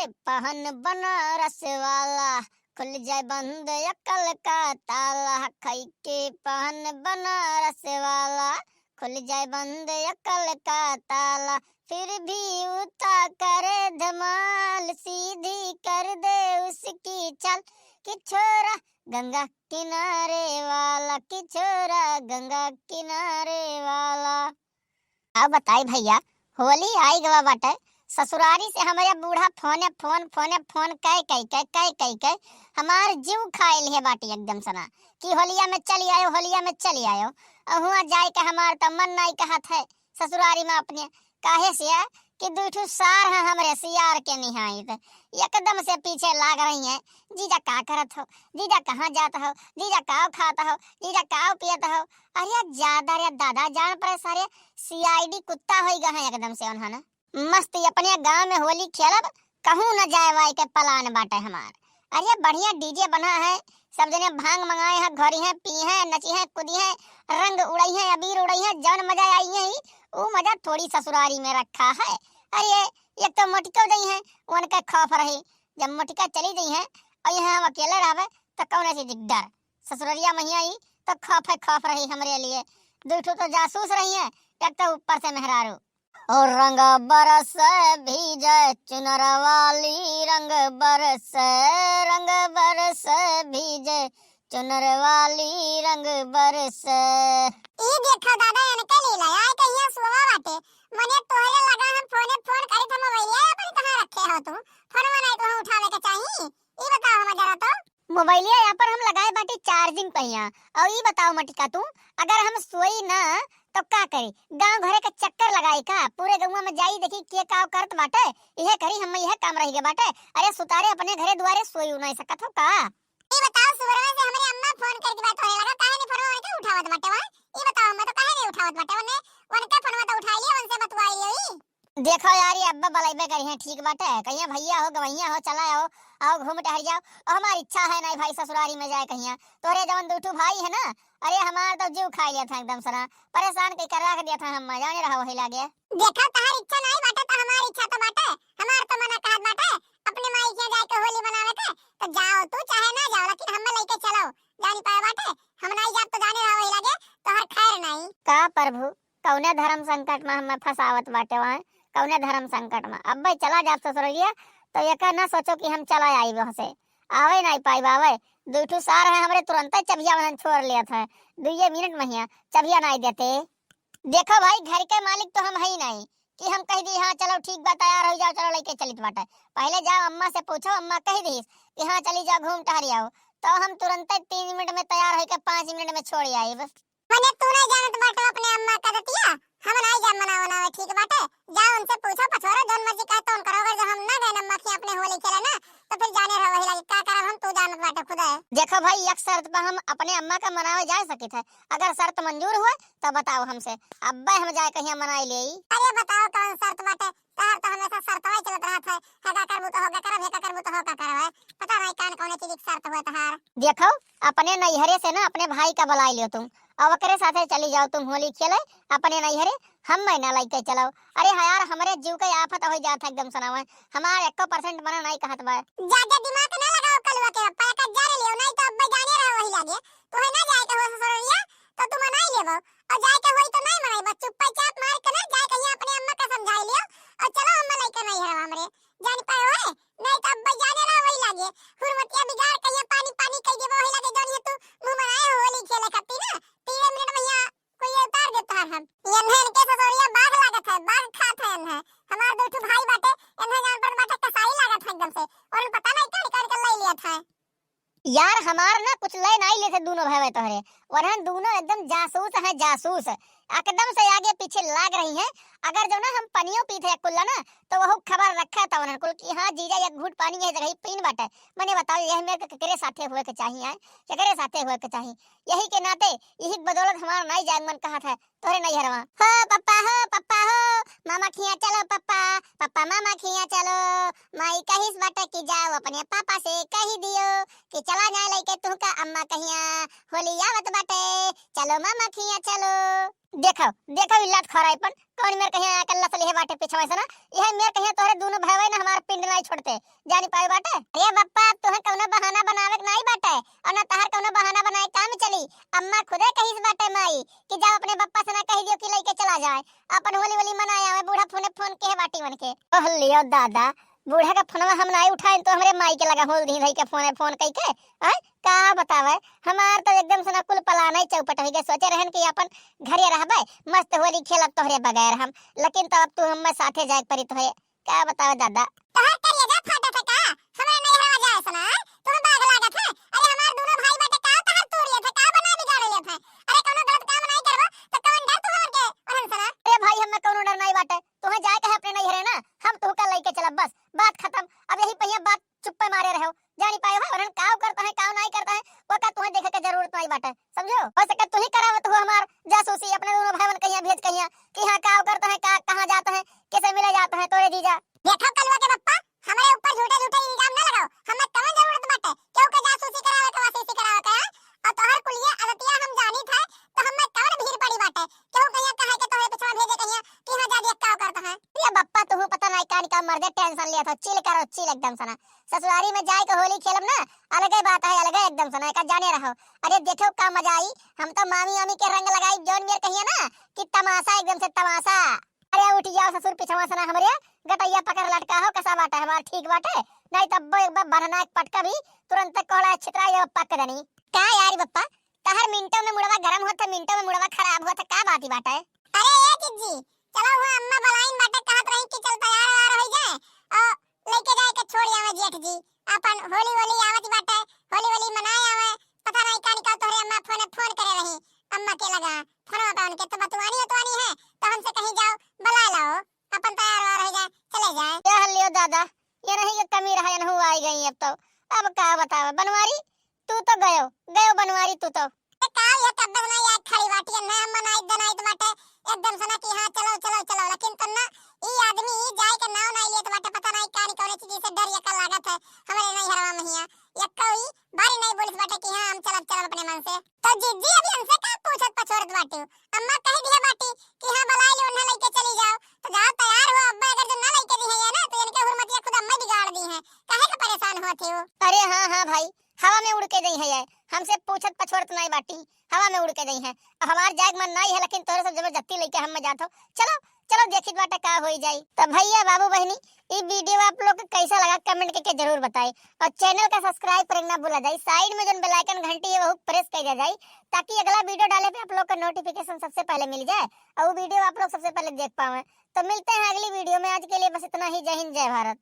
पहन बनारस वाला, खुल जाए बंद अकल का ताला। खई के पहन बनारस वाला, खुल जाए बंद अकल का ताला। फिर भी उता करे धमाल, सीधी कर दे उसकी चाल। कि छोरा गंगा किनारे वाला, कि छोरा गंगा किनारे वाला। अब बताई भैया, होली आई गवा बाटे, ससुरारी से हमारे बूढ़ा फोन कई हमार जीव खाइल है बाटी एकदम सना कि होलिया में चली आयो, होलिया में चली आयो। अहुआ जाए के हमार तो मन नहीं कहत है ससुरारी में अपने, काहे से कि दूठू सार है हमरे सियार के निहाइत, एकदम से पीछे लाग रही हैं। जीजा का करत हो, जीजा कहाँ जाता हो, जीजा काव खाता हो, जीजा काव पियत हो। अरे ज्यादा रे दादा जान पर सारे सीआईडी कुत्ता होई गए हैं एकदम से उन्होंने। मस्त अपने गांव में होली खेलब, कहूँ न जाए वाई के पलान बाटे हमार। अरे बढ़िया डीजे बना है, सब जने भांग मंगाए हैं, घोरी हैं, पी हैं, नची हैं, कूदी हैं, रंग उड़ाई हैं, अबीर उड़ाई हैं, जौन मजा आई है वो मजा थोड़ी ससुरारी में रखा है। अरे एक तो मटिका गई है, उनका खौफ रही, जब मटिका चली गई है और यहाँ हम अकेले रहे तो कौन सी दिकदार। ससुररिया मैया आई तो खौफ रही हमरे लिए। दूठो तो जासूस रही है, एक तो ऊपर से मेहरारू। और रंग बरस भीजे चुनर वाली, रंग बरस भीजे चुनर वाली, रंग बरस। ई देखो दादा इनके लीला आय कहिया सुवा बाटे, मने तोहरे लगा हम फोन करी त मोबाइल अपन कहां रखे हो तू, फोनवा नहीं तो उठावे के चाहिए। ई बताओ हम जरा तो मोबाइलिया यहाँ पर हम लगाए बाटी चार्जिंग पहिया। और ये बताओ मटिका तू, अगर हम सोई ना तो का करी, गांव घरे का चक्कर लगाई का, पूरे गांव में जाई देखी के का करत बाटे, यह करी हम यह काम रही गे बाटे। अरे सुतारे अपने घरे दुआरे सोई नहीं सकत हो का। ई बताओ सुबह से हमारी अम्मा फोन करके बात होने लगा, काहे नहीं फोनवा उनके उठावत बाटे वहां। ई बताओ मैं तो काहे नहीं उठावत बाटे, उनके फोनवा तो उठा लियो, उनसे बतवाई लियो। देखो यार ये अब्बा बलाइबे करी है, ठीक बाटे, कहिया भैया हो गवैया हो चला आओ घूम टहल जाओ। और हमारी इच्छा है नहीं भाई ससुरारी में जाए कहिया, तोरे जवन दूठू भाई है ना, अरे हमार तो जीव खा लिया था एकदम सना, परेशान कई कर रख दिया था, हम जाने रहा वही लागे। देखो तहार इच्छा नहीं बाटे तो हमारी इच्छा तो बाटे, हमार तो मना कहत बाटे अपने माई के जाए के होली मनावे के, तो जाओ तू चाहे ना जाओ, लेकिन हमें लेके चलो। जानी पाए बाटे हम नहीं जाब तो जाने रहा वही लागे, तो हर खैर नहीं का प्रभु कौने धर्म संकट में हमें फसावत बाटे वहां, कौने धर्म संकट में। अब भाई चला जा ससुरलिया तो ये ना सोचो कि हम चला आई वहां से, आवे नहीं पाई बावे। दूठू सार है हमरे, तुरंत ही चबिया वहां छोड़ लिया था, 2 मिनट में ही चबिया नहीं देते। देखो भाई घर के मालिक तो हम है ही नहीं कि हम कह दी हाँ चलो ठीक बात तैयार हो जाओ चलो लेके चलित बाटे। पहले जाओ अम्मा से पूछो, अम्मा कह दी कि हाँ चली जाओ घूम टहरी आओ, तो हम तुरंत 3 मिनट में तैयार होकर 5 मिनट में छोड़ आई बस। मने तू नहीं जानत बाटे अपने अम्मा का दतिया, हम नहीं जाब मनावे ठीक बाटे। जाओ उनसे पूछो पछोरो, जोन मर्जी कहे तो करोगे, जो हम ना गए अम्मा की अपने होली खेले ना तो फिर जाने रहो वही लागे, का करब हम तू जानत बाटे खुद है। देखो भाई एक शर्त पर हम अपने अम्मा का मनावे जा सके थे, अगर शर्त मंजूर हुआ तो बताओ हमसे, अब्बा हम जाए कहीं मनाई ले। अरे बताओ कौन शर्त बाटे, तहर तो हमेशा शर्त ही चलत रहत है, का करबू तो होगा करब, का करबू तो होगा करब, पता नहीं कान कौन चीज की शर्त हुआ तहार। देखो अपने नैहरे से ना अपने भाई का बुला लियो तुम, अब ओकरे साथे चली जाओ तुम होली खेले अपने नैहरे, हम ना लेके चलो। अरे यार हमारे जीव का आफत हो जाता एकदम सनावा, हमार 1% मना नहीं कहत बा। ज्यादा दिमाग ना लगाओ कलवा के पप्पा का जा ले लियो, नहीं तो अब्बा जाने रहो वही लागे, तो है ना जाए के हो ससुरलिया तो तू मनाई लेबो, और जाए के होई तो नहीं मनाई बस चुपचाप मार के ना जाए कहीं अपने अम्मा का समझाई लियो, और चलो अम्मा लेके नहीं है हमरे जान पाए होए, नहीं तो अब्बा जाने रहो वही लागे, हुरमतिया बिगाड़ कहीं पानी कह देबो वही लागे, जोन ये तू मुंह बनाए होली खेले खाती ना 3 मिनट में यहाँ कोई उतार देता है। हम इन्हें के ससुरिया बाघ लागत है, बाघ खात है इन्हें, हमार दूठू भाई बाटे इन्हें जान पर बाटे कसाई लागत है एकदम से, और पता नहीं कर ले लिया था। यार हमार ना कुछ ले नहीं लेते दोनों भाई तोहरे, वरन दोनों एकदम जासूस है, जासूस एकदम से आगे पीछे लाग रही हैं। अगर जो ना हम पनियो पीते कुल्ला ना तो वह खबर रखा था उन्होंने कुल कि हाँ जीजा एक घूट पानी है जगह पीन बाटे। मैंने बताओ यह मेरे केकरे साथे हुए के चाहिए, केकरे साथे हुए के चाहिए, यही के नाते यही बदौलत हमारा नहीं जाए मन कहा था तोरे नहीं हरवा। हो पप्पा हो मामा खिया चलो, पप्पा मामा खिया चलो, माई कहिस बाटे कि जाओ अपने पापा से कही दियो कि चला जाए लेके तू का अम्मा कहिया होली आवत बाटे, चलो मामा खिया चलो। देखो इल्लत खराईपन कौन मेरे कहिया अकेला सली है बाटे पीछे वैसे ना यह मेरे कहिया तोहरे दोनों भाई ना हमार पिंड नहीं छोड़ते जानी पाए बाटे। अरे बप्पा तुहे कौनो बहाना बनावे नहीं बाटे और ना तहर कौनो बहाना बनाए काम चली। अम्मा खुदे कहिस बाटे माई कि जाओ अपने बप्पा से ना कह दियो कि लेके चला जाए अपन होली होली मनाया है बूढ़ा फोन के बाटी मन के। ओह लियो दादा बूढ़ा का फोनवा हम नहीं उठाए तो हमरे माई के लगा होल दी भाई के फोन कई के हैं का बतावे हमार तो एकदम से ना कुल पलाना ही चौपट हो गए सोचे रहन कि अपन घरे रहबे मस्त होली खेलब तोहरे बगैर हम लेकिन तो अब तू हम साथे जाए परी तोहे का बतावे दादा। तोहर करिए जा फाटा था का हमरा नहीं हवा जाए सना तुम बाग लागत है। अरे हमार दोनों भाई बेटे का तहर तोड़िए थे का बना बिगाड़ लिए थे। अरे कोनो गलत काम नहीं करबो तो कौन डर तू हमर के ओहन सना। अरे भाई हमें कोनो डर नहीं बाटे तोहे जाए कहे अपने नहीं हरे ना हम तू का लेके चलब बस बात खत्म। अब यही पहिया बात चुप्पे मारे रहो जानी पाए हो और काव करता है काव नहीं करता है वो का तुम्हें देखे के जरूरत नहीं बाटे समझो। हो सके तू ही करावत हो हमार जासूसी अपने दोनों भाईवन कहिया भेज कहिया कि हां काव करता है का कहां जाता है कैसे मिले जाता है तोरे जीजा। देखो कलवा के बप्पा हमारे ऊपर झूठे झूठे इल्जाम ना लगाओ हमें कौन जरूरत बाटे क्यों के जासूसी करावे के वासीसी करावे के और तोहर कुलिया अदतिया हम जानी थे तो हमें कौन भीड़ पड़ी बाटे क्यों कहिया कहे के तोहरे पिछवा भेजे कहिया कि हां जा दिया काव करता है। ये बप्पा तू पता नहीं कान का मर दे टेंशन लिया था चिल करो चिल एकदम सना ससुरारी में जाए के होली खेलब ना अलग ही बात है अलग है एकदम सना का जाने रहो। अरे देखो का मजा आई हम तो मामी मामी के रंग लगाई जोन मेर कहिया ना कि तमाशा एकदम से तमाशा। अरे उठ जाओ ससुर पिछवा सना हमरे गटैया पकड़ लटका हो कसा बाटा हमार ठीक बाटे नहीं तब एक बार बरना एक पटका भी तुरंत कोड़ा छितरा ये पक दनी का यार बप्पा तहर मिनटों में मुड़वा गरम होता मिनटों में मुड़वा खराब होता का बात ही बाटा है। अरे ए जिज्जी चलो हुआ अम्मा बलाइन बाटे कहत रही कि चल तैयार हो जाए और लेके जाए के छोड़ आवे जेठ जी अपन होली होली आवत बाटे होली होली मनाए आवे पता नहीं का निकल तोहरे अम्मा फोन करे रही अम्मा के लगा फोनवा पे उनके तो बतवानी है तो हमसे कहीं जाओ बुला लाओ अपन तैयार हो जाए चले जाए। क्या लियो दादा ये नहीं कि कमी रहा न हुआ आई गई अब का बतावे बनवारी तू तो गयो बनवारी तू तो का ये कब ना याद खड़ी बाटी ना मनाई दनाई बाटे एकदम सना कि हां चलो लेकिन तो ना ई आदमी जाए के नाव नहीं लेत बाटे पता नहीं कानी कौन चीज से डर या लागत है हमरे नहीं हरवा महिया या कोई बारी नहीं बोलिस बाटे कि हां हम चल अपने मन से तो जिद्दी अभी हमसे का पूछत पछोड़त बाटे अम्मा कह दिया बाटी कि हां बलाई लो ना लेके चली जाओ तो जाओ तैयार हो अब्बा अगर जो ना लेके दी है ना तो इनके हुर्मतिया खुद अम्मा बिगाड़ दी है काहे का परेशान होते हो। अरे हां भाई हवा में उड़ के गई है ये हमसे पूछत पछोड़त नहीं बाटी हवा में उड़ के गई है अब हमार जाग मन नहीं है लेकिन तोरे सब जबरदस्ती लेके हम जात हो चलो देखित बाटा का होई जाई। तो भैया बाबू बहनी ये वीडियो आप लोग को कैसा लगा कमेंट करके जरूर बताएं और चैनल का सब्सक्राइब करना ना भूला जाए साइड में जो बेल आइकन घंटी है वो प्रेस कर जाए ताकि अगला वीडियो डाले पे आप लोग का नोटिफिकेशन सबसे पहले मिल जाए और वो वीडियो आप लोग सबसे पहले देख पाए। तो मिलते हैं अगली वीडियो में आज के लिए बस इतना ही जय हिंद जय भारत।